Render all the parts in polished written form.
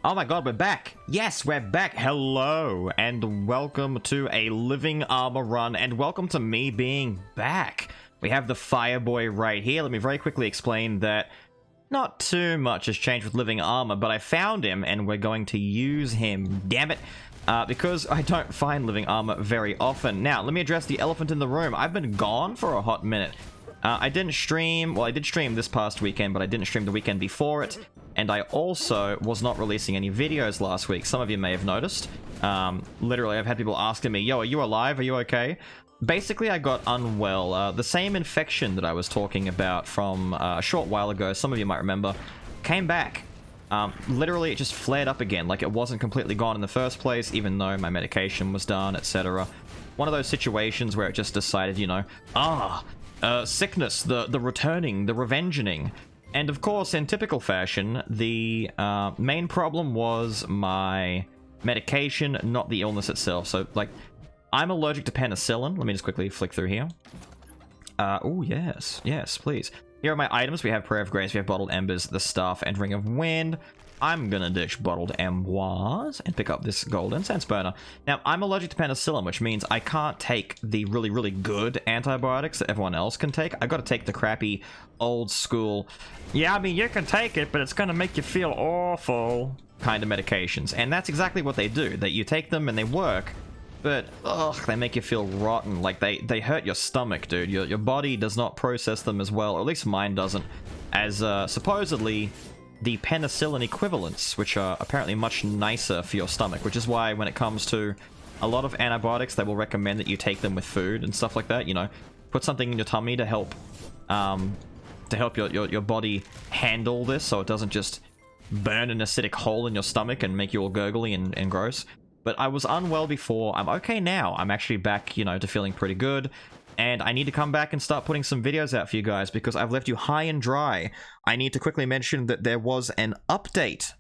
Oh my god, we're back! Yes, we're back! Hello, and welcome to a Living Armor run, and welcome to me being back! We have the Fireboy right here. Let me very quickly explain that not too much has changed with Living Armor, but I found him, and we're going to use him, damn it! Because I don't find Living Armor very often. Now, let me address the elephant in the room. I've been gone for a hot minute. I didn't stream, well, I did stream this past weekend, but I didn't stream the weekend before it. And I also was not releasing any videos last week. Some of you may have noticed. Literally, I've had people asking me, yo, are you alive? Are you okay? Basically, I got unwell. The same infection that I was talking about from a short while ago, some of you might remember, came back. Literally, it just flared up again. Like, it wasn't completely gone in the first place, even though my medication was done, etc. One of those situations where it just decided, you know, sickness, the returning, the revengeing. And of course, in typical fashion, the main problem was my medication, not the illness itself. So, like, I'm allergic to penicillin. Let me just quickly flick through here. Oh, yes. Yes, please. Here are my items. We have Prayer of Grace, we have Bottled Embers, the Staff, and Ring of Wind. I'm gonna ditch Bottled Amboise and pick up this Gold Incense Burner. Now, I'm allergic to penicillin, which means I can't take the really, really good antibiotics that everyone else can take. I gotta take the crappy, old school, yeah, I mean, you can take it, but it's gonna make you feel awful kind of medications. And that's exactly what they do. That you take them and they work, but, ugh, they make you feel rotten. Like, they hurt your stomach, dude. Your body does not process them as well, or at least mine doesn't, as supposedly the penicillin equivalents, which are apparently much nicer for your stomach, which is why when it comes to a lot of antibiotics, they will recommend that you take them with food and stuff like that. You know, put something in your tummy to help your body handle this, so it doesn't just burn an acidic hole in your stomach and make you all gurgly and gross. But I was unwell before. I'm okay now. I'm actually back, you know, to feeling pretty good. And I need to come back and start putting some videos out for you guys because I've left you high and dry. I need to quickly mention that there was an update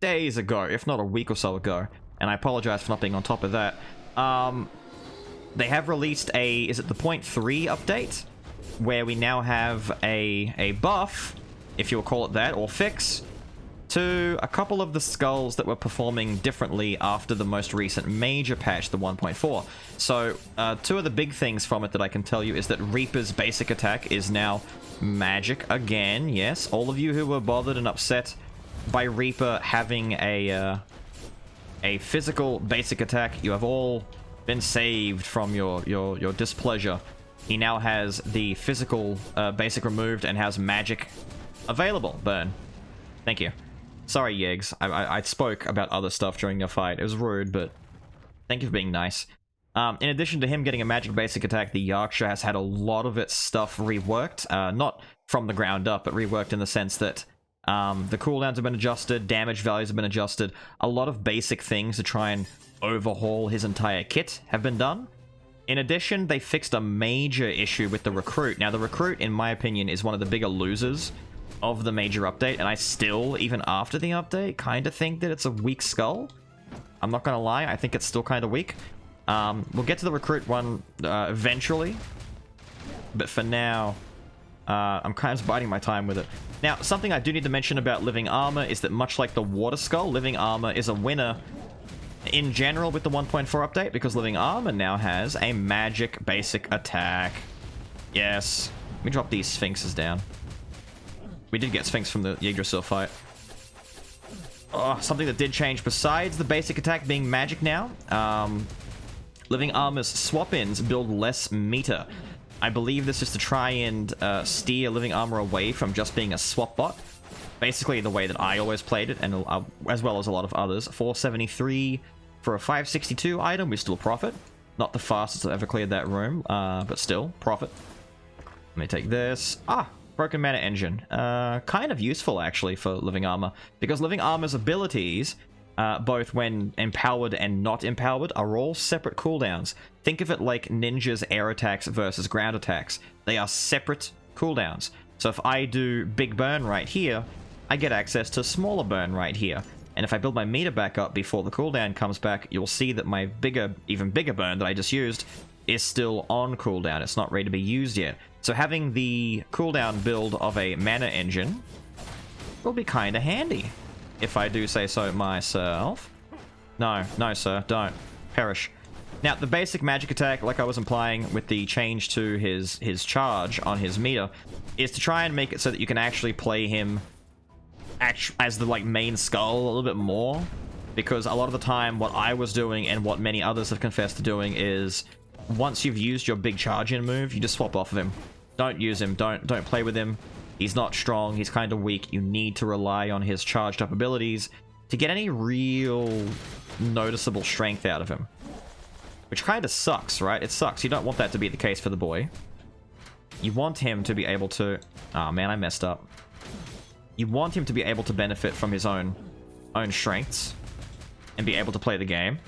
days ago, if not a week or so ago. And I apologize for not being on top of that. They have released is it the 0.3 update? Where we now have a buff, if you'll call it that, or fix, to a couple of the skulls that were performing differently after the most recent major patch, the 1.4. So, two of the big things from it that I can tell you is that Reaper's basic attack is now magic again. Yes, all of you who were bothered and upset by Reaper having a physical basic attack, you have all been saved from your displeasure. He now has the physical basic removed and has magic available. Burn. Thank you. Sorry, Yegs. I spoke about other stuff during your fight. It was rude, but thank you for being nice. In addition to him getting a magic basic attack, the Yorkshire has had a lot of its stuff reworked. Not from the ground up, but reworked in the sense that the cooldowns have been adjusted, damage values have been adjusted. A lot of basic things to try and overhaul his entire kit have been done. In addition, they fixed a major issue with the Recruit. Now, the Recruit, in my opinion, is one of the bigger losers of the major update, and I still, even after the update, kind of think that it's a weak skull. I'm not gonna lie, I think it's still kind of weak. We'll get to the Recruit one eventually, but for now, I'm kind of biding my time with it. Now, something I do need to mention about Living Armor is that much like the Water Skull, Living Armor is a winner in general with the 1.4 update, because Living Armor now has a magic basic attack. Yes. Let me drop these Sphinxes down. We did get Sphinx from the Yggdrasil fight. Oh, something that did change besides the basic attack being magic now. Living Armor's swap-ins build less meter. I believe this is to try and steer Living Armor away from just being a swap bot. Basically the way that I always played it, and as well as a lot of others. 473 for a 562 item, we still profit. Not the fastest I've ever cleared that room, but still, profit. Let me take this. Broken Mana Engine. Kind of useful, actually, for Living Armor. Because Living Armor's abilities, both when empowered and not empowered, are all separate cooldowns. Think of it like Ninja's air attacks versus ground attacks. They are separate cooldowns. So if I do Big Burn right here, I get access to Smaller Burn right here. And if I build my meter back up before the cooldown comes back, you'll see that my even bigger burn that I just used is still on cooldown. It's not ready to be used yet. So having the cooldown build of a mana engine will be kind of handy. if I do say so myself. No, no, sir, don't. Perish. Now, the basic magic attack, like I was implying with the change to his charge on his meter, is to try and make it so that you can actually play him as the, like, main Skul a little bit more. Because a lot of the time, what I was doing and what many others have confessed to doing is, once you've used your big charge-in move, you just swap off of him. Don't use him. Don't play with him. He's not strong. He's kind of weak. You need to rely on his charged-up abilities to get any real noticeable strength out of him. Which kind of sucks, right? It sucks. You don't want that to be the case for the boy. You want him to be able to... Oh, man, I messed up. You want him to be able to benefit from his own strengths and be able to play the game.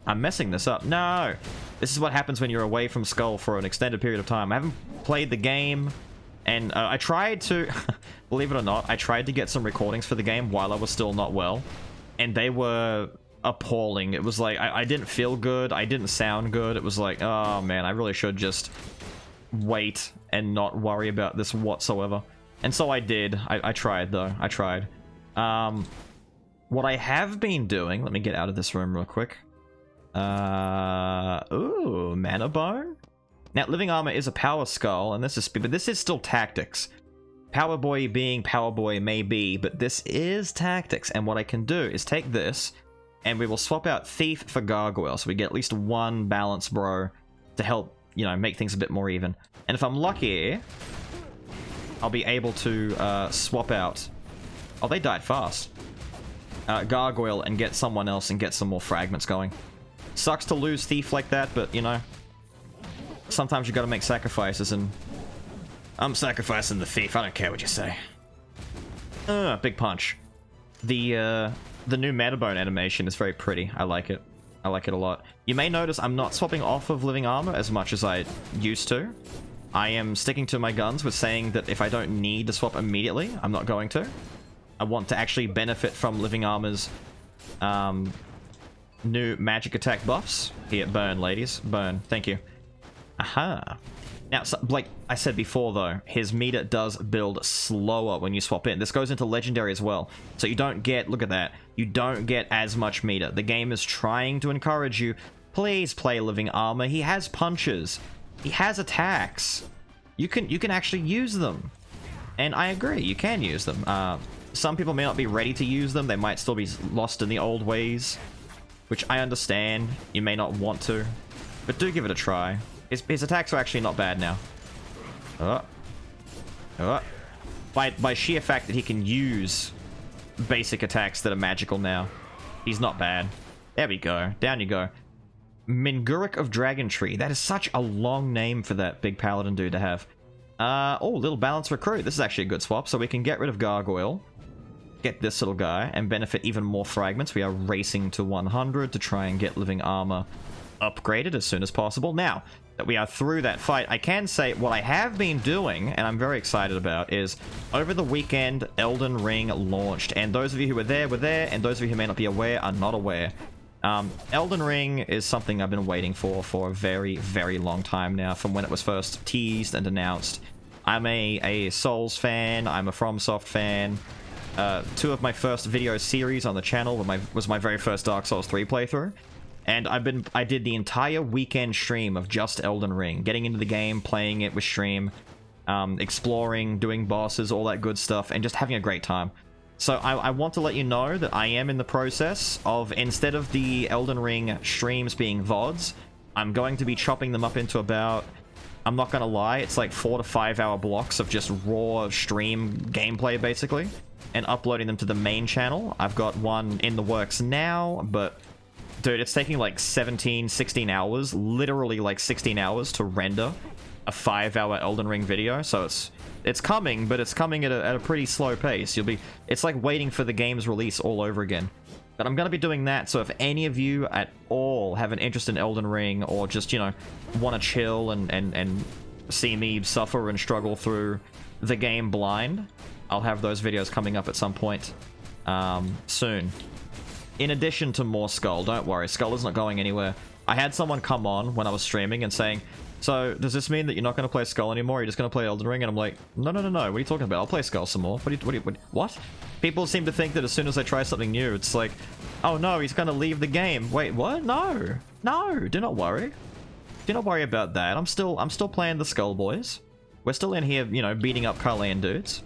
I'm messing this up. No! This is what happens when you're away from Skul for an extended period of time. I haven't played the game, and I tried to... believe it or not, I tried to get some recordings for the game while I was still not well, and they were appalling. It was like, I didn't feel good, I didn't sound good. It was like, oh man, I really should just wait and not worry about this whatsoever. And so I did. I tried, though. I tried. What I have been doing... Let me get out of this room real quick. Ooh, Mana Bone? Now, Living Armor is a Power Skul, and this is... But this is still Tactics. Power Boy being Power Boy may be, but this is Tactics. And what I can do is take this, and we will swap out Thief for Gargoyle, so we get at least one balance bro to help, you know, make things a bit more even. And if I'm lucky, I'll be able to swap out... Oh, they died fast. Gargoyle and get someone else and get some more fragments going. Sucks to lose Thief like that, but, you know, sometimes you gotta make sacrifices, and I'm sacrificing the Thief. I don't care what you say. Big punch. The new Metabone animation is very pretty. I like it. I like it a lot. You may notice I'm not swapping off of Living Armor as much as I used to. I am sticking to my guns with saying that if I don't need to swap immediately, I'm not going to. I want to actually benefit from Living Armor's new magic attack buffs. Here, burn, ladies. Burn. Thank you. Aha. Now, so, like I said before, though, his meter does build slower when you swap in. This goes into Legendary as well. So you don't get... Look at that. You don't get as much meter. The game is trying to encourage you. Please play Living Armor. He has punches. He has attacks. You can actually use them. And I agree, you can use them. Some people may not be ready to use them. They might still be lost in the old ways, which I understand. You may not want to, but do give it a try. His attacks are actually not bad now. By sheer fact that he can use basic attacks that are magical now, he's not bad. There we go. Down you go. Minguric of Dragon Tree. That is such a long name for that big paladin dude to have. Oh, little balance recruit. This is actually a good swap. So we can get rid of Gargoyle, get this little guy, and benefit even more fragments. We are racing to 100 to try and get Living Armor upgraded as soon as possible. Now that we are through that fight, I can say what I have been doing, and I'm very excited about, is over the weekend, Elden Ring launched. And those of you who were there, and those of you who may not be aware are not aware. Elden Ring is something I've been waiting for a very, very long time now, from when it was first teased and announced. I'm a Souls fan, I'm a FromSoft fan. Two of my first video series on the channel was my very first Dark Souls 3 playthrough. And I did the entire weekend stream of just Elden Ring, getting into the game, playing it with stream, exploring, doing bosses, all that good stuff, and just having a great time. So I want to let you know that I am in the process of, instead of the Elden Ring streams being VODs, I'm going to be chopping them up into about, I'm not going to lie, it's like 4 to 5 hour blocks of just raw stream gameplay, basically, and uploading them to the main channel. I've got one in the works now, but dude, it's taking like 17, 16 hours, literally like 16 hours to render a 5-hour Elden Ring video. So it's coming, but it's coming at a pretty slow pace. It's like waiting for the game's release all over again. But I'm going to be doing that, so if any of you at all have an interest in Elden Ring, or just, you know, want to chill and see me suffer and struggle through the game blind, I'll have those videos coming up at some point soon. In addition to more Skul, don't worry, Skul is not going anywhere. I had someone come on when I was streaming and saying, So, does this mean that you're not going to play Skul anymore? You're just going to play Elden Ring? And I'm like, no, no, no, no. What are you talking about? I'll play Skul some more. What? People seem to think that as soon as I try something new, it's like, oh no, he's going to leave the game. Wait, what? No. No, do not worry. Do not worry about that. I'm still playing the Skul boys. We're still in here, you know, beating up Carlan dudes.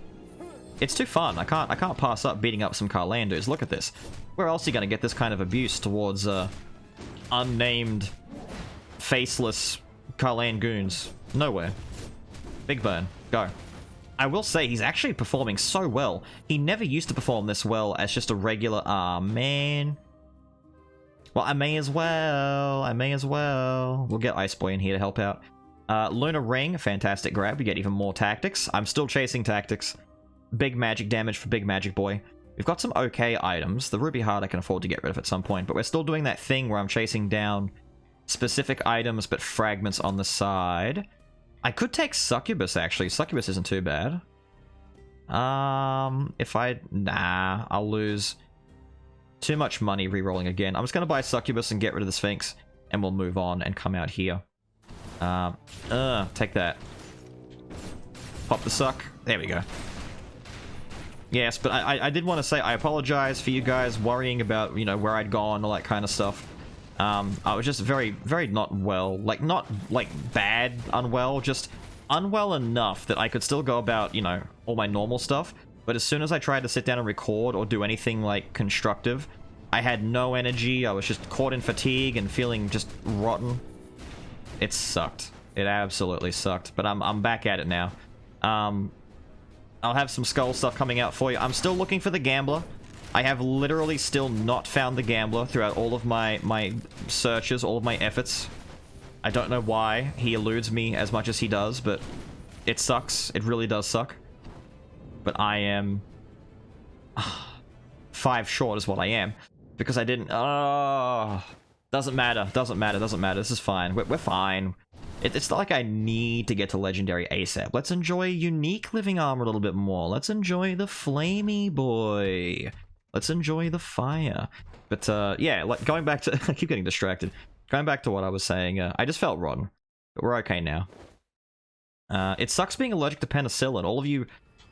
It's too fun. I can't pass up beating up some Carlan dudes. Look at this. Where else are you going to get this kind of abuse towards, unnamed, faceless Carlan goons? Nowhere. Big burn. Go. I will say, he's actually performing so well. He never used to perform this well as just a regular... Aw, man. Well, I may as well. I may as well. We'll get Ice Boy in here to help out. Lunar Ring. Fantastic grab. We get even more tactics. I'm still chasing tactics. Big magic damage for Big Magic Boy. We've got some okay items. The Ruby Heart I can afford to get rid of at some point. But we're still doing that thing where I'm chasing down specific items, but fragments on the side. I could take Succubus, actually. Succubus isn't too bad. If I... Nah, I'll lose too much money re-rolling again. I'm just going to buy Succubus and get rid of the Sphinx, and we'll move on and come out here. Take that. Pop the suck. There we go. Yes, but I did want to say I apologize for you guys worrying about, you know, where I'd gone, all that kind of stuff. I was just very, very not well. Like, not, like, bad unwell, just unwell enough that I could still go about, you know, all my normal stuff. But as soon as I tried to sit down and record or do anything, like, constructive, I had no energy. I was just caught in fatigue and feeling just rotten. It sucked. It absolutely sucked. But I'm back at it now. I'll have some Skul stuff coming out for you. I'm still looking for the Gambler. I have literally still not found the Gambler throughout all of my searches, all of my efforts. I don't know why he eludes me as much as he does, but it sucks. It really does suck. But I am... 5 short is what I am. Because I didn't... doesn't matter. Doesn't matter. Doesn't matter. This is fine. We're fine. It's not like I need to get to Legendary ASAP. Let's enjoy Unique Living Armor a little bit more. Let's enjoy the Flamey Boy. Let's enjoy the fire. But, yeah, like, going back to... I keep getting distracted. Going back to what I was saying, I just felt rotten. But we're okay now. It sucks being allergic to penicillin.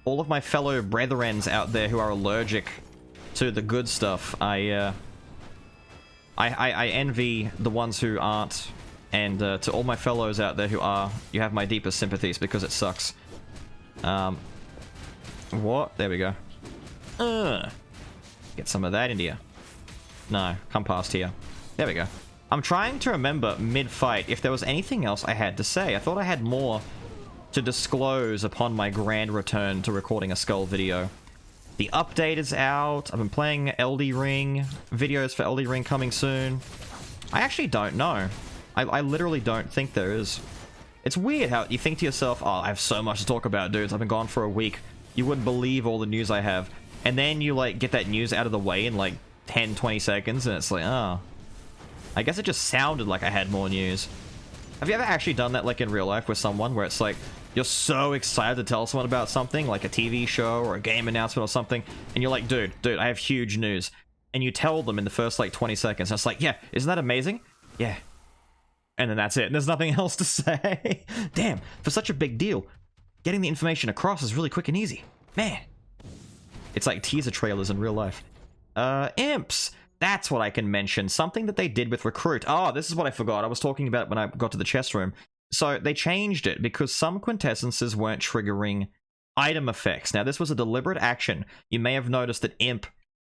All of my fellow brethrens out there who are allergic to the good stuff, I envy the ones who aren't. And to all my fellows out there who are, you have my deepest sympathies because it sucks. What? There we go. Get some of that in here. No, come past here. There we go. I'm trying to remember mid-fight if there was anything else I had to say. I thought I had more to disclose upon my grand return to recording a Skul video. The update is out. I've been playing LD Ring. Videos for LD Ring coming soon. I actually don't know. I literally don't think there is. It's weird how you think to yourself, oh, I have so much to talk about, dudes. I've been gone for a week. You wouldn't believe all the news I have. And then you, like, get that news out of the way in, like, 10, 20 seconds, and it's like, oh. I guess it just sounded like I had more news. Have you ever actually done that, like, in real life with someone, where it's like, you're so excited to tell someone about something, like a TV show or a game announcement or something, and you're like, dude, I have huge news. And you tell them in the first, like, 20 seconds, and it's like, yeah, isn't that amazing? Yeah. And then that's it. And there's nothing else to say. Damn, for such a big deal, getting the information across is really quick and easy. Man. It's like teaser trailers in real life. Imps. That's what I can mention. Something that they did with Recruit. Oh, this is what I forgot. I was talking about when I got to the chest room. So they changed it because some quintessences weren't triggering item effects. Now, this was a deliberate action. You may have noticed that Imp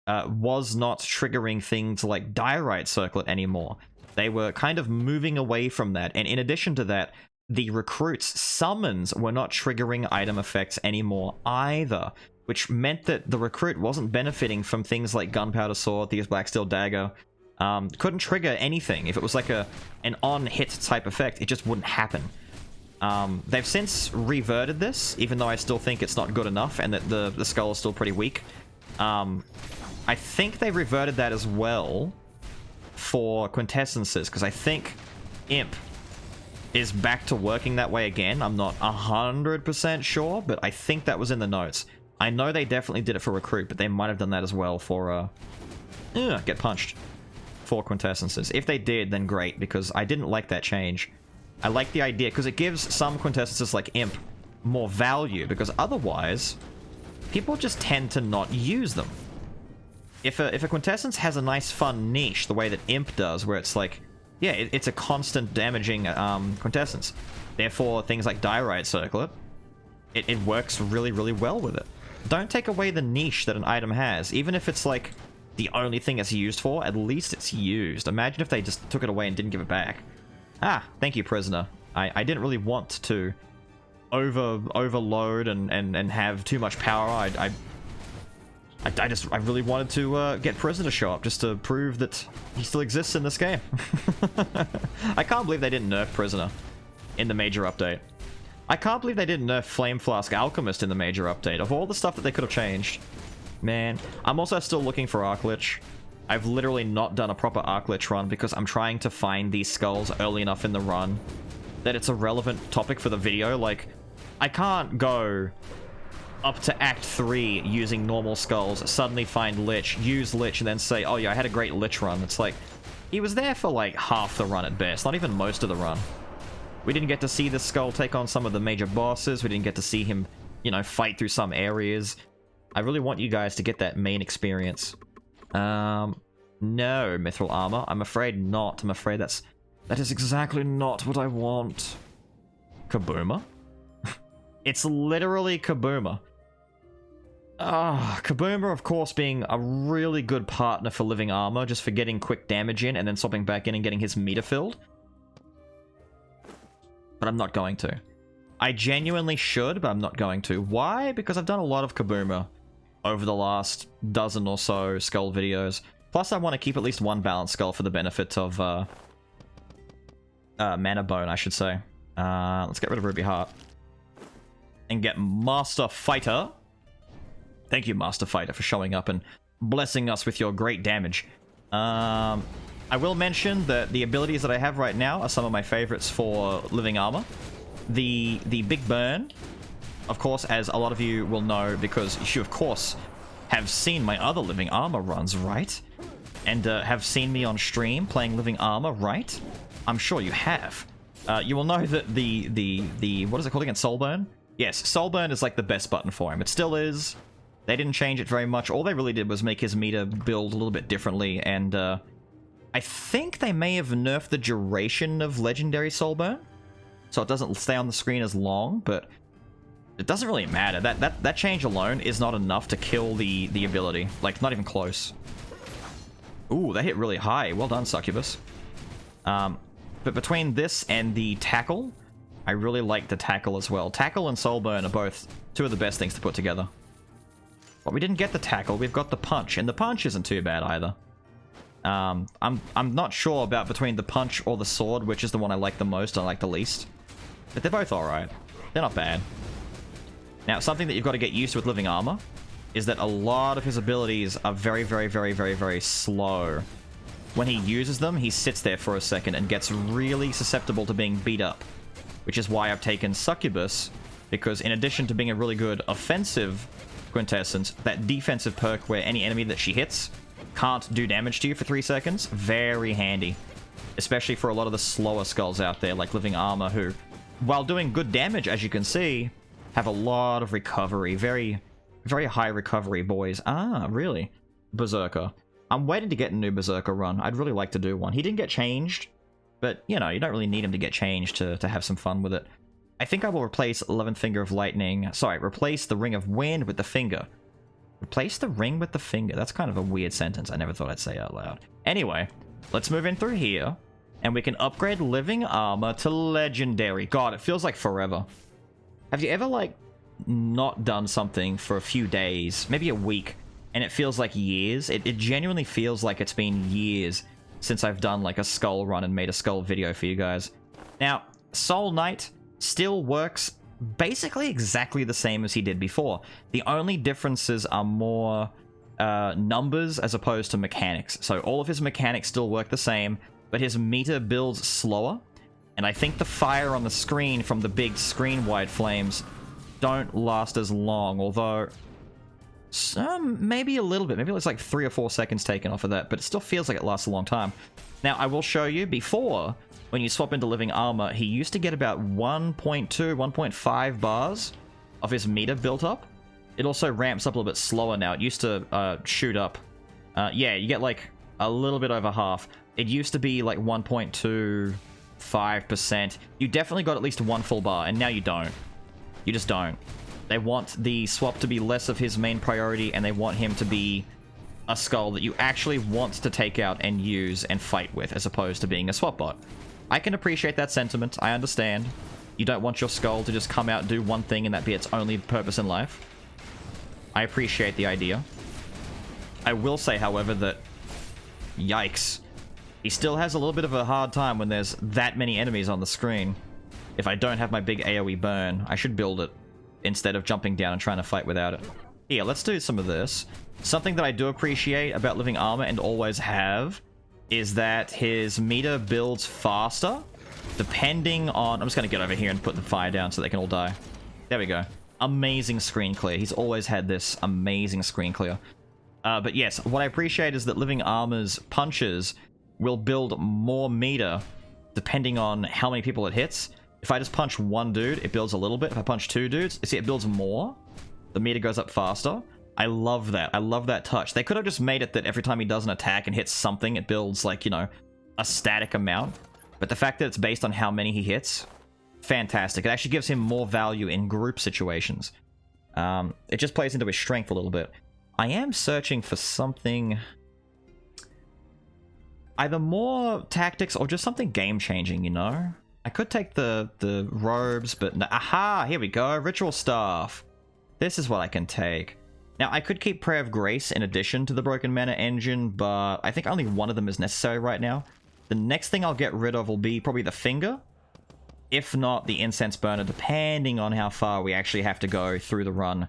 was not triggering things like Diorite Circlet anymore. They were kind of moving away from that, and in addition to that, the Recruit's summons were not triggering item effects anymore either, which meant that the Recruit wasn't benefiting from things like Gunpowder Sword, Thieves Black Steel Dagger. Couldn't trigger anything. If it was like an on-hit type effect, it just wouldn't happen. They've since reverted this, even though I still think it's not good enough, and that the Skul is still pretty weak. I think they reverted that as well for quintessences, because I think Imp is back to working that way again. I'm not 100% sure, but I think that was in the notes. I know they definitely did it for Recruit, but they might have done that as well for, get punched, for quintessences. If they did, then great, because I didn't like that change. I like the idea, because it gives some quintessences like Imp more value, because otherwise, people just tend to not use them. If a quintessence has a nice fun niche, the way that Imp does, where it's like, yeah, it's a constant damaging quintessence. Therefore, things like Diorite Circlet, it works really, really well with it. Don't take away the niche that an item has. Even if it's like the only thing it's used for, at least it's used. Imagine if they just took it away and didn't give it back. Ah, thank you, prisoner. I didn't really want to overload and have too much power. I really wanted to get prisoner to show up just to prove that he still exists in this game. I can't believe they didn't nerf prisoner in the major update. I can't believe they didn't nerf Flame Flask Alchemist in the major update. Of all the stuff that they could have changed, man. I'm also still looking for Arc Lich. I've literally not done a proper Arc Lich run because I'm trying to find these skulls early enough in the run that it's a relevant topic for the video. Like, I can't go up to Act 3 using normal skulls, suddenly find Lich, use Lich, and then say, oh yeah, I had a great Lich run. It's like, he was there for like half the run at best, not even most of the run. We didn't get to see this skull take on some of the major bosses. We didn't get to see him, you know, fight through some areas. I really want you guys to get that main experience. No, Mithril Armor. I'm afraid not. I'm afraid that is exactly not what I want. Kabuma? It's literally Kabuma. Kabuma, of course, being a really good partner for Living Armor, just for getting quick damage in and then swapping back in and getting his meter filled. But I'm not going to. I genuinely should, but I'm not going to. Why? Because I've done a lot of Kabuma over the last dozen or so skull videos. Plus, I want to keep at least one balanced skull for the benefit of Mana Bone, I should say. Let's get rid of Ruby Heart. And get Master Fighter. Thank you, Master Fighter, for showing up and blessing us with your great damage. I will mention that the abilities that I have right now are some of my favorites for Living Armor. The Big Burn, of course, as a lot of you will know, because you, of course, have seen my other Living Armor runs, right? And have seen me on stream playing Living Armor, right? I'm sure you have. You will know that the what is it called again? Soulburn? Yes, Soulburn is like the best button for him. It still is. They didn't change it very much. All they really did was make his meter build a little bit differently, and I think they may have nerfed the duration of Legendary Soulburn, so it doesn't stay on the screen as long, but it doesn't really matter. That change alone is not enough to kill the ability. Like, not even close. Ooh, they hit really high. Well done, Succubus. But between this and the Tackle, I really like the Tackle as well. Tackle and Soulburn are both two of the best things to put together. But we didn't get the Tackle, we've got the Punch, and the Punch isn't too bad either. I'm not sure about between the Punch or the Sword, which is the one I like the most and I like the least. But they're both alright. They're not bad. Now, something that you've got to get used to with Living Armor is that a lot of his abilities are very, very, very, very, very slow. When he uses them, he sits there for a second and gets really susceptible to being beat up. Which is why I've taken Succubus, because in addition to being a really good offensive quintessence, that defensive perk where any enemy that she hits can't do damage to you for 3 seconds, very handy. Especially for a lot of the slower skulls out there, like Living Armor, who, while doing good damage, as you can see, have a lot of recovery. Very, very high recovery, boys. Ah, really? Berserker. I'm waiting to get a new Berserker run. I'd really like to do one. He didn't get changed, but, you know, you don't really need him to get changed to have some fun with it. I think I will replace 11th Finger of Lightning. Sorry, replace the Ring of Wind with the Finger. Replace the ring with the finger. That's kind of a weird sentence. I never thought I'd say out loud. Anyway, let's move in through here, and we can upgrade Living Armor to Legendary. God, it feels like forever. Have you ever, like, not done something for a few days, maybe a week, and it feels like years? It genuinely feels like it's been years since I've done, like, a Skull run and made a Skull video for you guys. Now, Soul Knight still works basically exactly the same as he did before. The only differences are more numbers as opposed to mechanics. So all of his mechanics still work the same, but his meter builds slower. And I think the fire on the screen from the big screen-wide flames don't last as long, although Some, maybe a little bit. Maybe it's like 3 or 4 seconds taken off of that, but it still feels like it lasts a long time. Now, I will show you, before, when you swap into Living Armor, he used to get about 1.2, 1.5 bars of his meter built up. It also ramps up a little bit slower now. It used to shoot up. Yeah, you get like a little bit over half. It used to be like 1.25%. You definitely got at least 1 full bar, and now you don't. You just don't. They want the swap to be less of his main priority, and they want him to be a Skul that you actually want to take out and use and fight with, as opposed to being a swap bot. I can appreciate that sentiment. I understand. You don't want your Skul to just come out and do one thing and that be its only purpose in life. I appreciate the idea. I will say, however, that... Yikes. He still has a little bit of a hard time when there's that many enemies on the screen. If I don't have my big AoE burn, I should build it instead of jumping down and trying to fight without it. Here, let's do some of this. Something that I do appreciate about Living Armor and always have is that his meter builds faster depending on... I'm just going to get over here and put the fire down so they can all die. There we go. Amazing screen clear. He's always had this amazing screen clear. But yes, what I appreciate is that Living Armor's punches will build more meter depending on how many people it hits. If I just punch one dude, it builds a little bit. If I punch 2 dudes, see, it builds more. The meter goes up faster. I love that. I love that touch. They could have just made it that every time he does an attack and hits something, it builds, like, you know, a static amount. But the fact that it's based on how many he hits, fantastic. It actually gives him more value in group situations. It just plays into his strength a little bit. I am searching for something... either more tactics or just something game-changing, you know? I could take the robes, but... aha! Here we go! Ritual Staff! This is what I can take. Now, I could keep Prayer of Grace in addition to the Broken Mana Engine, but I think only one of them is necessary right now. The next thing I'll get rid of will be probably the Finger. If not, the Incense Burner, depending on how far we actually have to go through the run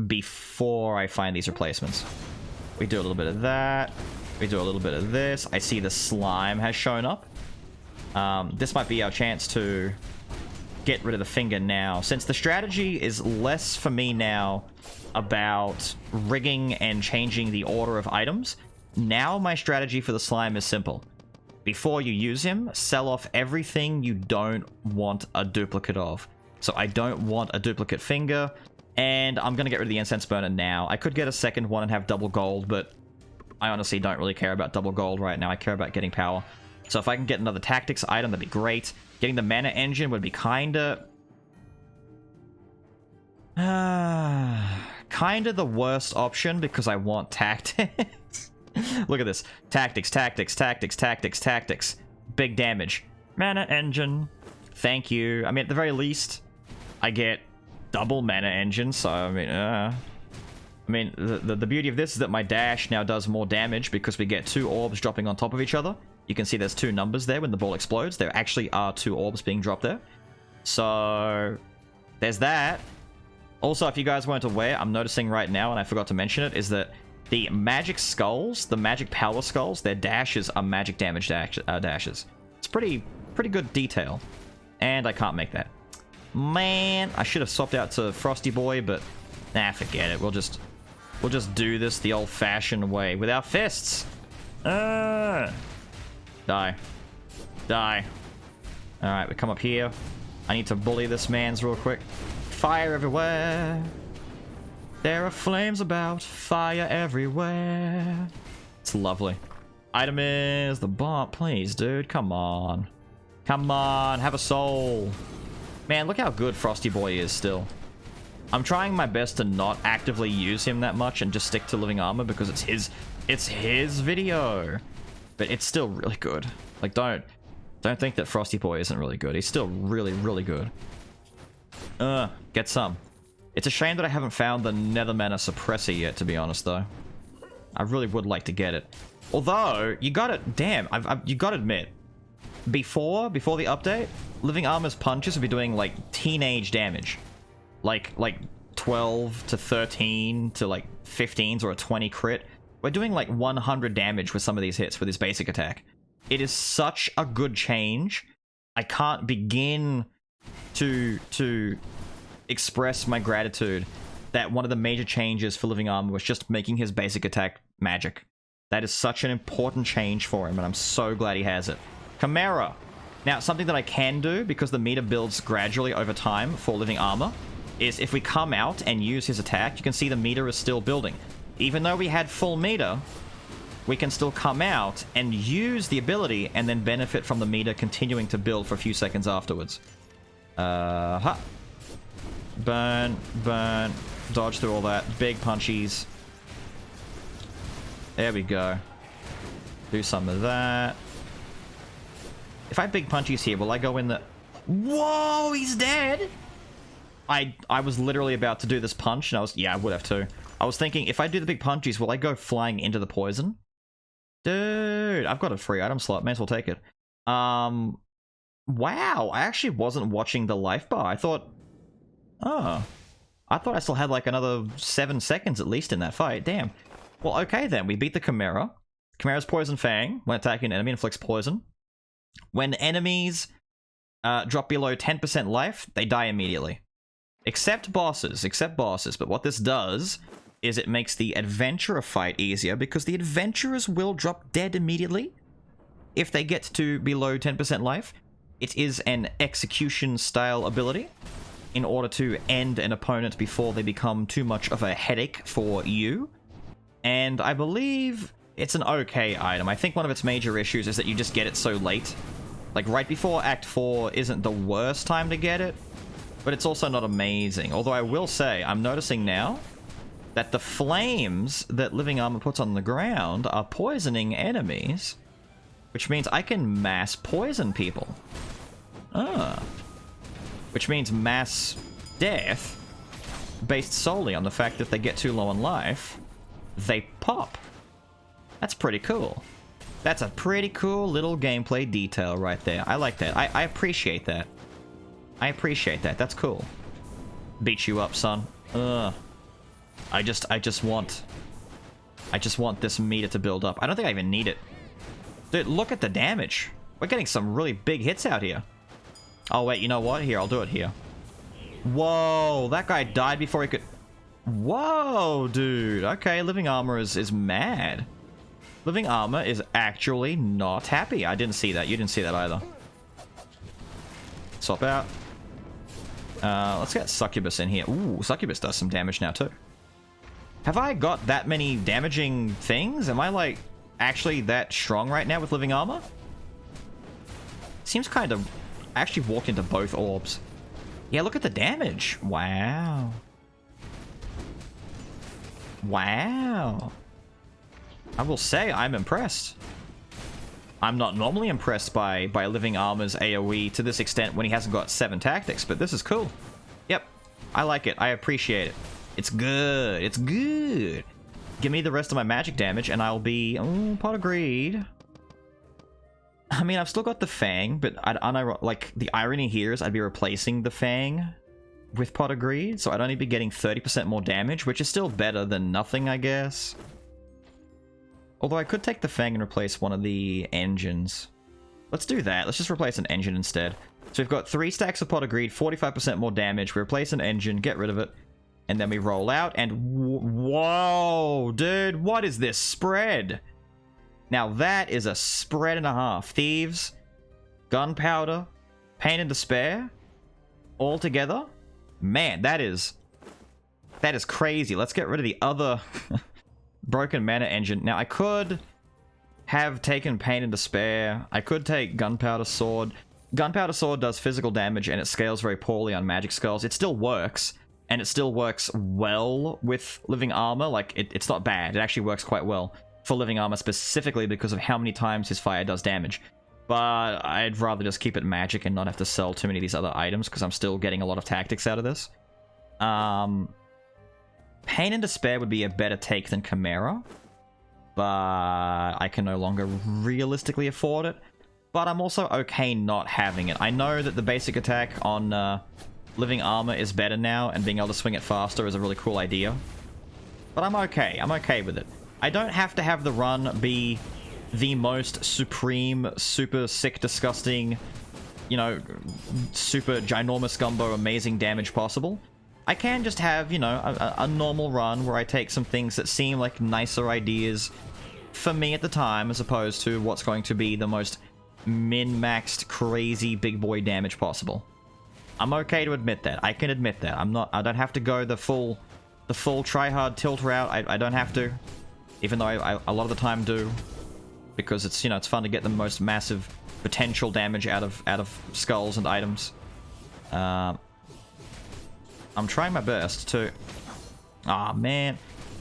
before I find these replacements. We do a little bit of that. We do a little bit of this. I see the slime has shown up. This might be our chance to get rid of the Finger now. Since the strategy is less for me now about rigging and changing the order of items, now my strategy for the slime is simple. Before you use him, sell off everything you don't want a duplicate of. So I don't want a duplicate Finger, and I'm going to get rid of the Incense Burner now. I could get a second one and have double gold, but I honestly don't really care about double gold right now. I care about getting power. So if I can get another tactics item, that'd be great. Getting the mana engine would be kinda the worst option because I want tactics. Look at this. Tactics, tactics, tactics, tactics, tactics. Big damage. Mana engine. Thank you. I mean, at the very least, I get double mana engine, so I mean, the beauty of this is that my dash now does more damage because we get 2 orbs dropping on top of each other. You can see there's 2 numbers there when the ball explodes. There actually are 2 orbs being dropped there. So, there's that. Also, if you guys weren't aware, I'm noticing right now, and I forgot to mention it, is that the magic skulls, the magic power skulls, their dashes are magic damage dashes. It's pretty good detail. And I can't make that. Man, I should have swapped out to Frosty Boy, but nah, forget it. We'll just do this the old-fashioned way with our fists. Die. Die. Alright, we come up here. I need to bully this man's real quick. Fire everywhere. There are flames about. Fire everywhere. It's lovely. Item is the bomb. Please, dude. Come on. Come on. Have a soul. Man, look how good Frosty Boy is still. I'm trying my best to not actively use him that much and just stick to Living Armor because it's his video. But it's still really good. Like, don't think that Frosty Boy isn't really good. He's still really, really good. Get some. It's a shame that I haven't found the Nether Mana Suppressor yet, to be honest, though. I really would like to get it. Although, you gotta... Damn, you gotta admit, before the update, Living Armor's punches would be doing, like, teenage damage. Like 12 to 13 to, like, 15s or a 20 crit. We're doing, like, 100 damage with some of these hits with his basic attack. It is such a good change. I can't begin to express my gratitude that one of the major changes for Living Armor was just making his basic attack magic. That is such an important change for him, and I'm so glad he has it. Chimera. Now, something that I can do, because the meter builds gradually over time for Living Armor, is if we come out and use his attack, you can see the meter is still building. Even though we had full meter, we can still come out and use the ability and then benefit from the meter continuing to build for a few seconds afterwards. Burn, burn, dodge through all that. Big punchies. There we go. Do some of that. If I have big punchies here, will I go in the... Whoa, he's dead! I was literally about to do this punch, and I was... Yeah, I would have too. I was thinking, if I do the big punchies, will I go flying into the poison? Dude, I've got a free item slot. May as well take it. Wow, I actually wasn't watching the life bar. I thought... Oh. I thought I still had like another 7 seconds at least in that fight. Damn. Well, okay then. We beat the Chimera. Chimera's Poison Fang. When attacking an enemy, inflicts poison. When enemies drop below 10% life, they die immediately. Except bosses. But what this does is it makes the adventurer fight easier, because the adventurers will drop dead immediately if they get to below 10% life. It is an execution style ability in order to end an opponent before they become too much of a headache for you. And I believe it's an okay item. I think one of its major issues is that you just get it so late. Like, right before Act 4 isn't the worst time to get it, but it's also not amazing. Although I will say, I'm noticing now that the flames that Living Armor puts on the ground are poisoning enemies, which means I can mass poison people. Which means mass death based solely on the fact that if they get too low on life, they pop. That's pretty cool. That's a pretty cool little gameplay detail right there. I like that. I appreciate that. I appreciate that. That's cool. Beat you up, son. I just want this meter to build up. I don't think I even need it. Dude, look at the damage. We're getting some really big hits out here. Oh, wait, you know what? Here, I'll do it here. Whoa, that guy died before he could... Whoa, dude. Okay, Living Armor is mad. Living Armor is actually not happy. I didn't see that. You didn't see that either. Swap out. Let's get Succubus in here. Ooh, Succubus does some damage now, too. Have I got that many damaging things? Am I, like, actually that strong right now with Living Armor? Seems kind of... I actually walked into both orbs. Yeah, look at the damage. Wow. Wow. I will say I'm impressed. I'm not normally impressed by Living Armor's AoE to this extent when he hasn't got 7 tactics, but this is cool. Yep. I like it. I appreciate it. It's good. It's good. Give me the rest of my magic damage and I'll be... Oh, pot of greed. I mean, I've still got the Fang, but like, the irony here is I'd be replacing the Fang with Pot of Greed, so I'd only be getting 30% more damage, which is still better than nothing, I guess. Although I could take the Fang and replace one of the engines. Let's do that. Let's just replace an engine instead. So we've got 3 stacks of Pot of Greed, 45% more damage. We replace an engine, get rid of it, and then we roll out, and whoa, dude, what is this spread? Now that is a spread and a half. Thieves, Gunpowder, Pain and Despair, all together. Man, that is crazy. Let's get rid of the other Broken Mana engine. Now, I could have taken Pain and Despair. I could take Gunpowder Sword. Gunpowder Sword does physical damage, and it scales very poorly on magic skulls. It still works, and it still works well with Living Armor. Like, it's not bad. It actually works quite well for Living Armor, specifically because of how many times his fire does damage. But I'd rather just keep it magic and not have to sell too many of these other items, because I'm still getting a lot of tactics out of this. Pain and Despair would be a better take than Chimera, but I can no longer realistically afford it. But I'm also okay not having it. I know that the basic attack on Living Armor is better now, and being able to swing it faster is a really cool idea. But I'm okay. I'm okay with it. I don't have to have the run be the most supreme, super sick, disgusting, you know, super ginormous gumbo amazing damage possible. I can just have, you know, a normal run where I take some things that seem like nicer ideas for me at the time, as opposed to what's going to be the most min-maxed, crazy big boy damage possible. I'm okay to admit that. I can admit that. I don't have to go the full try-hard tilt route. I don't have to, even though I a lot of the time do, because it's, you know, it's fun to get the most massive potential damage out of skulls and items. I'm trying my best to... Aw, man.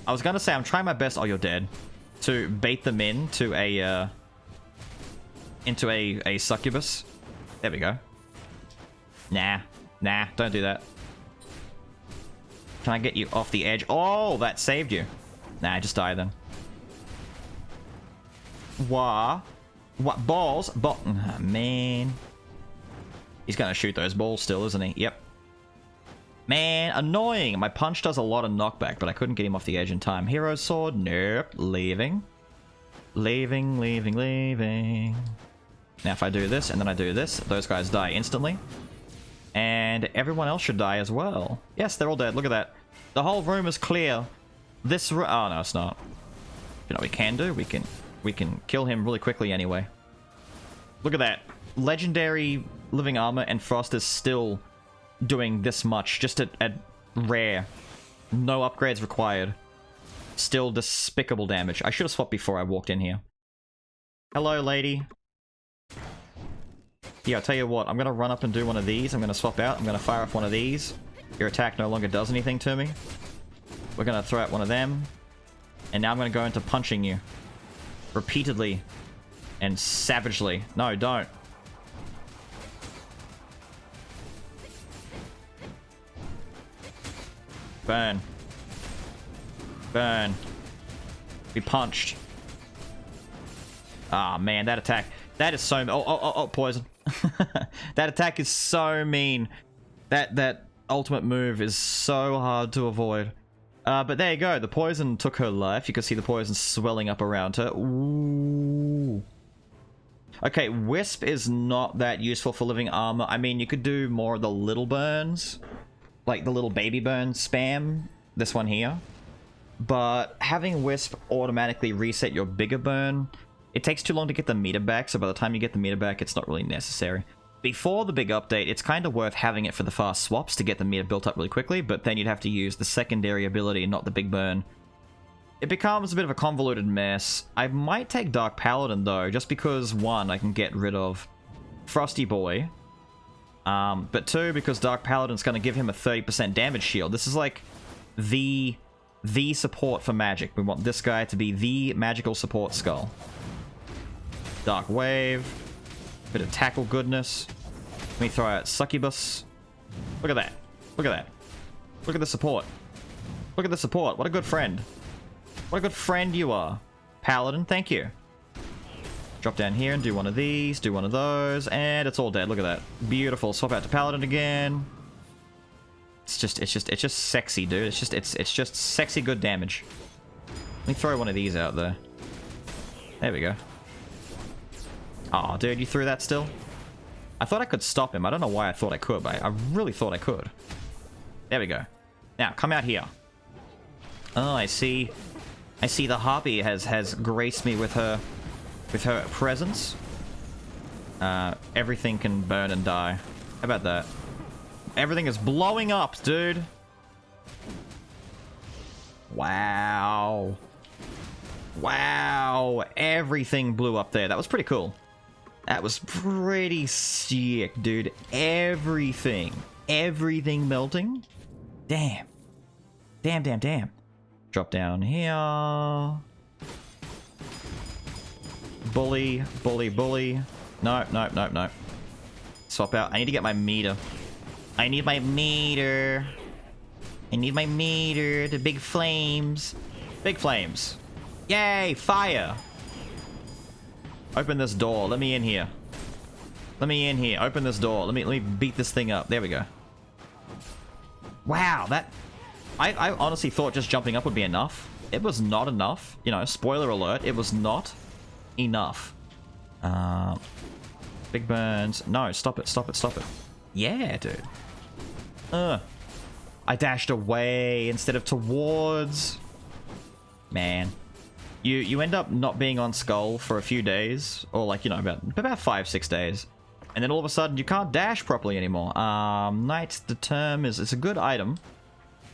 I was gonna say I'm trying my best... Oh, you're dead. To bait them into a succubus. There we go. Nah. Nah, don't do that. Can I get you off the edge? Oh, that saved you. Nah, just die then. What? Balls? Oh, man. He's gonna shoot those balls still, isn't he? Yep. Man, annoying. My punch does a lot of knockback, but I couldn't get him off the edge in time. Hero sword? Nope. Leaving. Leaving. Now if I do this and then I do this, those guys die instantly. And everyone else should die as well. Yes, they're all dead. Look at that. The whole room is clear. This room... Oh, no, it's not. You know what we can do? We can kill him really quickly anyway. Look at that. Legendary living armor and Frost is still doing this much, just at rare. No upgrades required. Still despicable damage. I should have swapped before I walked in here. Hello, lady. Yeah, I'll tell you what. I'm going to run up and do one of these. I'm going to swap out. I'm going to fire off one of these. Your attack no longer does anything to me. We're going to throw out one of them. And now I'm going to go into punching you. Repeatedly. And savagely. No, don't. Burn. Burn. Be punched. Ah, man, that attack. That is so... Oh, poison. That attack is so mean. That ultimate move is so hard to avoid. But there you go. The poison took her life. You can see the poison swelling up around her. Ooh. Okay, Wisp is not that useful for living armor. I mean, you could do more of the little burns. Like the little baby burn spam. This one here. But having Wisp automatically reset your bigger burn... It takes too long to get the meter back, so by the time you get the meter back, it's not really necessary. Before the big update, it's kind of worth having it for the fast swaps to get the meter built up really quickly, but then you'd have to use the secondary ability, not the big burn. It becomes a bit of a convoluted mess. I might take Dark Paladin, though, just because, one, I can get rid of Frosty Boy, but two, because Dark Paladin's going to give him a 30% damage shield. This is like the support for magic. We want this guy to be the magical support skull. Dark Wave. Bit of tackle goodness. Let me throw out Succubus. Look at that. Look at that. Look at the support. Look at the support. What a good friend. What a good friend you are. Paladin, thank you. Drop down here and do one of these, do one of those, and it's all dead. Look at that. Beautiful. Swap out to Paladin again. It's just sexy, dude. It's just sexy good damage. Let me throw one of these out there. There we go. Aw, dude, you threw that still? I thought I could stop him. I don't know why I thought I could, but I really thought I could. There we go. Now, come out here. Oh, I see the harpy has graced me with her presence. Everything can burn and die. How about that? Everything is blowing up, dude. Wow. Wow. Everything blew up there. That was pretty cool. That was pretty sick, dude. Everything melting. Damn. Damn. Drop down here. Bully. Nope. Swap out. I need to get my meter. I need my meter. The big flames. Big flames. Yay, fire. Open this door. Let me in here. Open this door. Let me beat this thing up. There we go. Wow, that... I honestly thought just jumping up would be enough. It was not enough. You know, spoiler alert. It was not enough. Big burns. No, stop it. Yeah, dude. I I dashed away instead of towards. Man. You end up not being on Skul for a few days. Or like, you know, about 5-6 days. And then all of a sudden you can't dash properly anymore. Knight's Determ is a good item.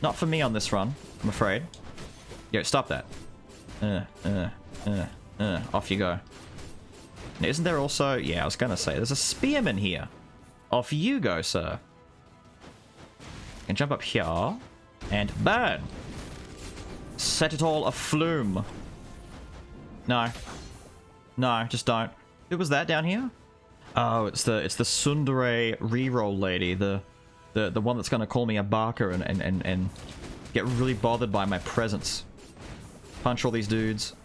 Not for me on this run, I'm afraid. Yo, stop that. Off you go. Now, isn't there also... Yeah, I was gonna say, there's a spearman here. Off you go, sir. And jump up here. And burn! Set it all aflume. No. No, just don't. Who was that down here? Oh, it's the tsundere reroll lady. The one that's gonna call me a barker and get really bothered by my presence. Punch all these dudes.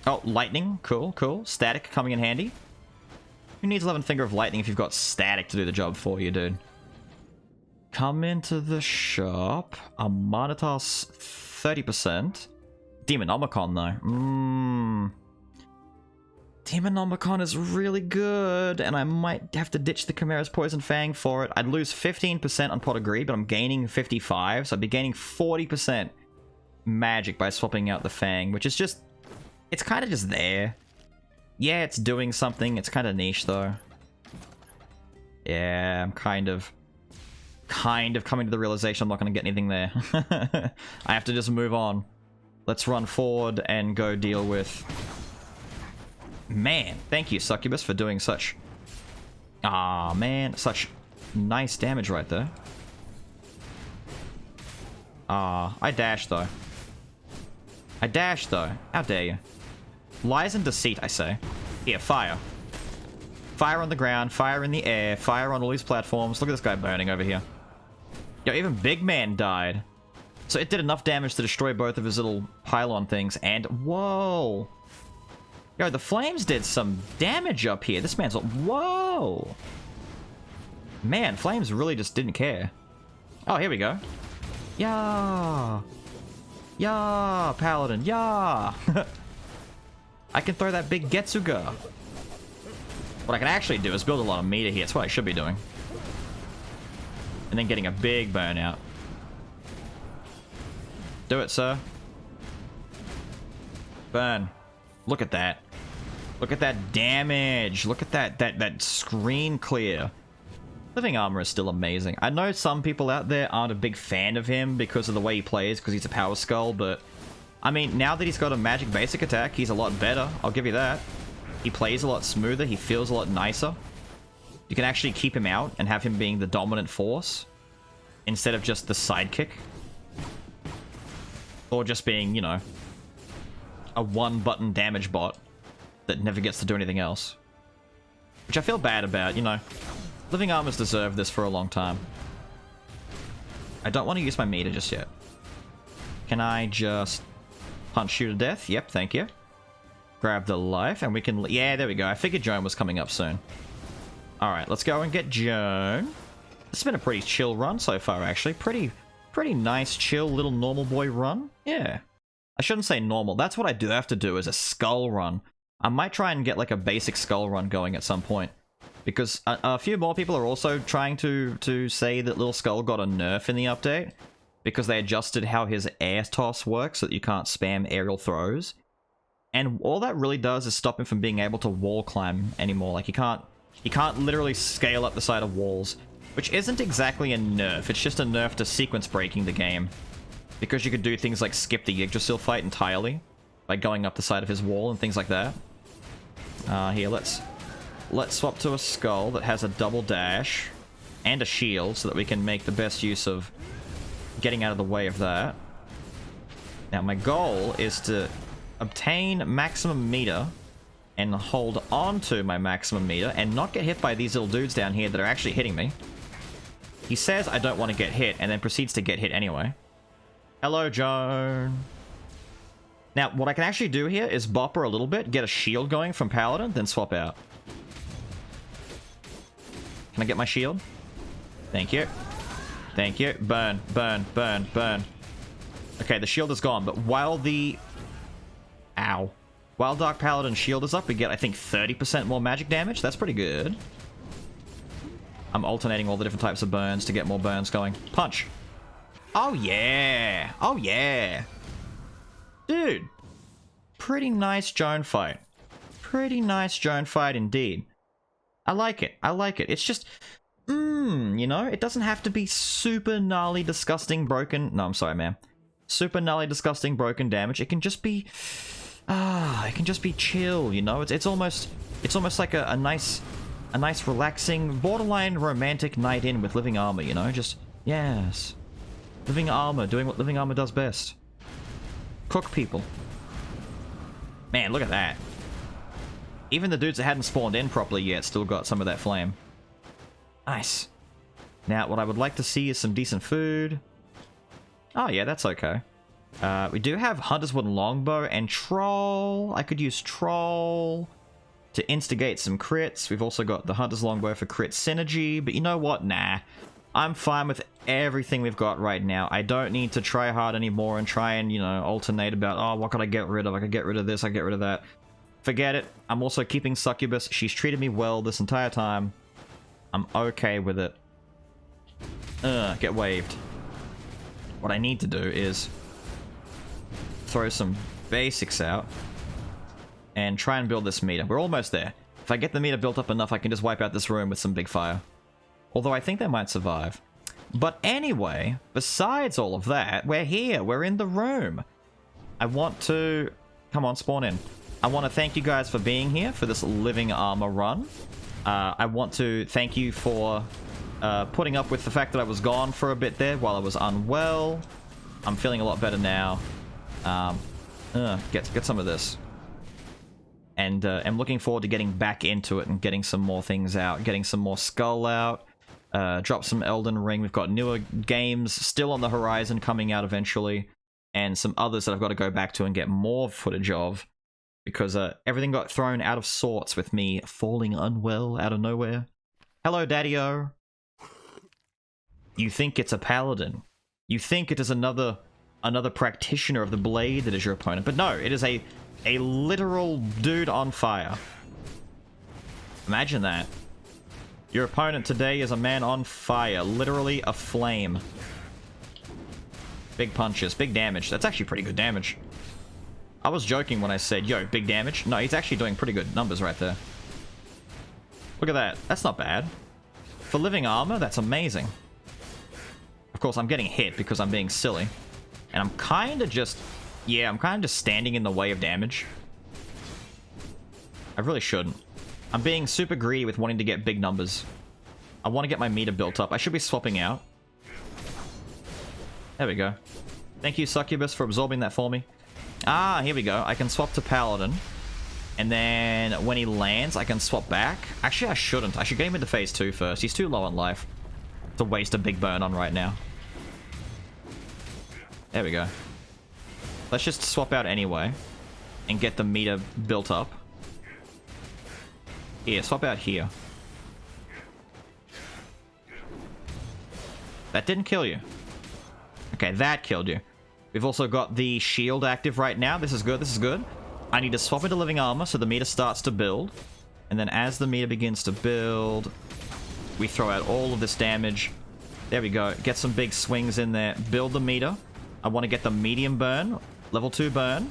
Oh, lightning. Cool, cool. Static coming in handy. Who needs 11 Finger of Lightning if you've got static to do the job for you, dude? Come into the shop. A Monitos 30%. Demonomicon, though. Demonomicon is really good, and I might have to ditch the Chimera's Poison Fang for it. I'd lose 15% on Pot of Greed, but I'm gaining 55, so I'd be gaining 40% magic by swapping out the Fang, which is just... It's kind of just there. Yeah, it's doing something. It's kind of niche, though. Yeah, I'm kind of coming to the realization I'm not going to get anything there. I have to just move on. Let's run forward and go deal with... Man, thank you, Succubus, for doing such... Ah, man, such nice damage right there. Ah, I dashed, though. I dashed, though. How dare you? Lies and deceit, I say. Here, fire. Fire on the ground, fire in the air, fire on all these platforms. Look at this guy burning over here. Yo, even Big Man died. So it did enough damage to destroy both of his little pylon things, and... Whoa! Yo, the flames did some damage up here. This man's... Whoa! Man, flames really just didn't care. Oh, here we go. Yeah! Yeah, Paladin, yeah! I can throw that big Getsuga. What I can actually do is build a lot of meter here. That's what I should be doing. And then getting a big burnout. Do it, sir. Burn. Look at that. Look at that damage. Look at that screen clear. Living Armour is still amazing. I know some people out there aren't a big fan of him because of the way he plays, because he's a power skull, but... I mean, now that he's got a magic basic attack, he's a lot better. I'll give you that. He plays a lot smoother. He feels a lot nicer. You can actually keep him out and have him being the dominant force instead of just the sidekick. Or just being, you know, a one-button damage bot that never gets to do anything else. Which I feel bad about, you know. Living Armor's deserved this for a long time. I don't want to use my meter just yet. Can I just... punch you to death? Yep, thank you. Grab the life, and we can... Yeah, there we go. I figured Joan was coming up soon. Alright, let's go and get Joan. This has been a pretty chill run so far, actually. Pretty nice, chill, little normal boy run. Yeah. I shouldn't say normal. That's what I do have to do, is a Skul run. I might try and get, like, a basic Skul run going at some point. Because a few more people are also trying to say that Little Skul got a nerf in the update. Because they adjusted how his air toss works so that you can't spam aerial throws. And all that really does is stop him from being able to wall climb anymore. Like, he can't literally scale up the side of walls. Which isn't exactly a nerf, it's just a nerf to sequence breaking the game. Because you could do things like skip the Yggdrasil fight entirely. By going up the side of his wall and things like that. Here, let's swap to a Skul that has a double dash. And a shield so that we can make the best use of... getting out of the way of that. Now, my goal is to obtain maximum meter and hold on to my maximum meter and not get hit by these little dudes down here that are actually hitting me. He says I don't want to get hit and then proceeds to get hit anyway. Hello, Joan. Now, what I can actually do here is bop her a little bit, get a shield going from Paladin, then swap out. Can I get my shield? Thank you. Thank you. Burn, burn, burn, burn. Okay, the shield is gone, but while the... Ow. While Dark Paladin's shield is up, we get, I think, 30% more magic damage. That's pretty good. I'm alternating all the different types of burns to get more burns going. Punch. Oh, yeah. Oh, yeah. Dude. Pretty nice Joan fight. Pretty nice Joan fight indeed. I like it. I like it. It's just... you know, it doesn't have to be super gnarly, disgusting, broken... No, I'm sorry, man. Super gnarly, disgusting, broken damage. It can just be... it can just be chill, you know? It's almost like a nice, relaxing, borderline romantic night in with Living Armour, you know? Just, yes. Living Armour, doing what Living Armour does best. Cook people. Man, look at that. Even the dudes that hadn't spawned in properly yet still got some of that flame. Nice. Now, what I would like to see is some decent food. Oh, yeah, that's okay. We do have Hunter's Wooden Longbow and Troll. I could use Troll to instigate some crits. We've also got the Hunter's Longbow for crit synergy, but you know what? Nah. I'm fine with everything we've got right now. I don't need to try hard anymore and try and, you know, alternate about, oh, what could I get rid of? I could get rid of this, I get rid of that. Forget it. I'm also keeping Succubus. She's treated me well this entire time. I'm okay with it. Get waved. What I need to do is throw some basics out and try and build this meter. We're almost there. If I get the meter built up enough, I can just wipe out this room with some big fire. Although I think they might survive. But anyway, besides all of that, we're here. We're in the room. I want to... Come on, spawn in. I want to thank you guys for being here for this Living Armour run. I want to thank you for putting up with the fact that I was gone for a bit there while I was unwell. I'm feeling a lot better now. Get some of this. And I'm looking forward to getting back into it and getting some more things out. Getting some more Skul out. Drop some Elden Ring. We've got newer games still on the horizon coming out eventually. And some others that I've got to go back to and get more footage of. Because everything got thrown out of sorts with me falling unwell out of nowhere. Hello, Daddy-O. You think it's a paladin. You think it is another practitioner of the blade that is your opponent. But no, it is a literal dude on fire. Imagine that. Your opponent today is a man on fire. Literally a flame. Big punches, big damage. That's actually pretty good damage. I was joking when I said, yo, big damage. No, he's actually doing pretty good numbers right there. Look at that. That's not bad. For Living Armour, that's amazing. Of course, I'm getting hit because I'm being silly. And I'm kind of just... Yeah, I'm kind of just standing in the way of damage. I really shouldn't. I'm being super greedy with wanting to get big numbers. I want to get my meter built up. I should be swapping out. There we go. Thank you, Succubus, for absorbing that for me. Ah, here we go. I can swap to Paladin. And then when he lands, I can swap back. Actually, I shouldn't. I should get him into phase 2 first. He's too low on life to waste a big burn on right now. There we go. Let's just swap out anyway and get the meter built up. Here, swap out here. That didn't kill you. Okay, that killed you. We've also got the shield active right now. This is good, this is good. I need to swap into Living Armour so the meter starts to build. And then as the meter begins to build, we throw out all of this damage. There we go. Get some big swings in there. Build the meter. I want to get the medium burn. Level 2 burn.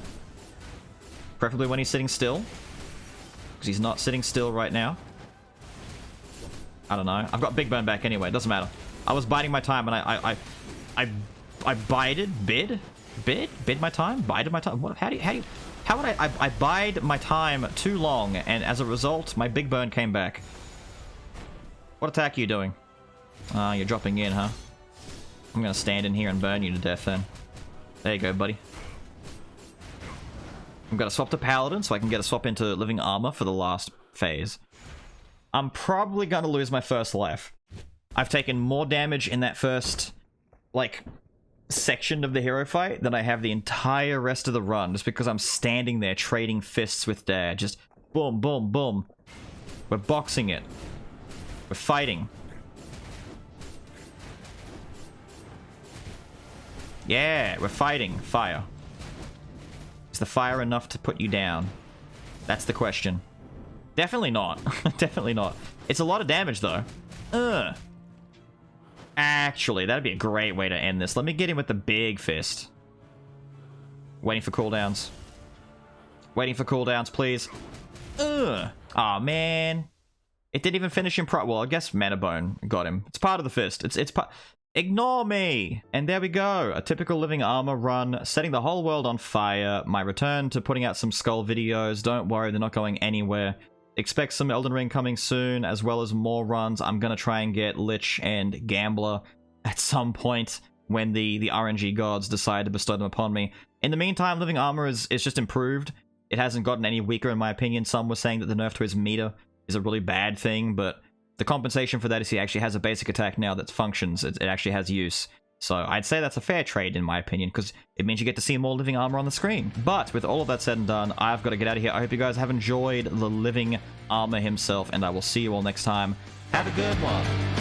Preferably when he's sitting still. Because he's not sitting still right now. I don't know. I've got big burn back anyway. It doesn't matter. I was biding my time and I bid my time? Bided my time? What? How would I bide my time too long, and as a result, my big burn came back. What attack are you doing? Ah, you're dropping in, huh? I'm gonna stand in here and burn you to death then. There you go, buddy. I'm gonna swap to Paladin so I can get a swap into Living Armour for the last phase. I'm probably gonna lose my first life. I've taken more damage in that first, like, section of the hero fight than I have the entire rest of the run, just because I'm standing there trading fists with Dad. Just boom, boom, boom. We're boxing it. We're fighting. Yeah, we're fighting. Fire. Is the fire enough to put you down? That's the question. Definitely not. Definitely not. It's a lot of damage, though. Ow. Actually, that'd be a great way to end this. Let me get him with the big fist. Waiting for cooldowns. Waiting for cooldowns, please. Ugh. Aw, man. It didn't even finish him well, I guess Mana Bone got him. It's part of the fist. It's part... Ignore me! And there we go. A typical Living Armor run, setting the whole world on fire. My return to putting out some Skul videos. Don't worry, they're not going anywhere. Expect some Elden Ring coming soon, as well as more runs. I'm gonna try and get Lich and Gambler at some point when the RNG gods decide to bestow them upon me. In the meantime, Living Armor is just improved. It hasn't gotten any weaker in my opinion. Some were saying that the nerf to his meter is a really bad thing, but the compensation for that is he actually has a basic attack now that functions. It actually has use. So I'd say that's a fair trade in my opinion, because it means you get to see more Living Armor on the screen. But with all of that said and done, I've got to get out of here. I hope you guys have enjoyed the Living Armor himself, and I will see you all next time. Have a good one.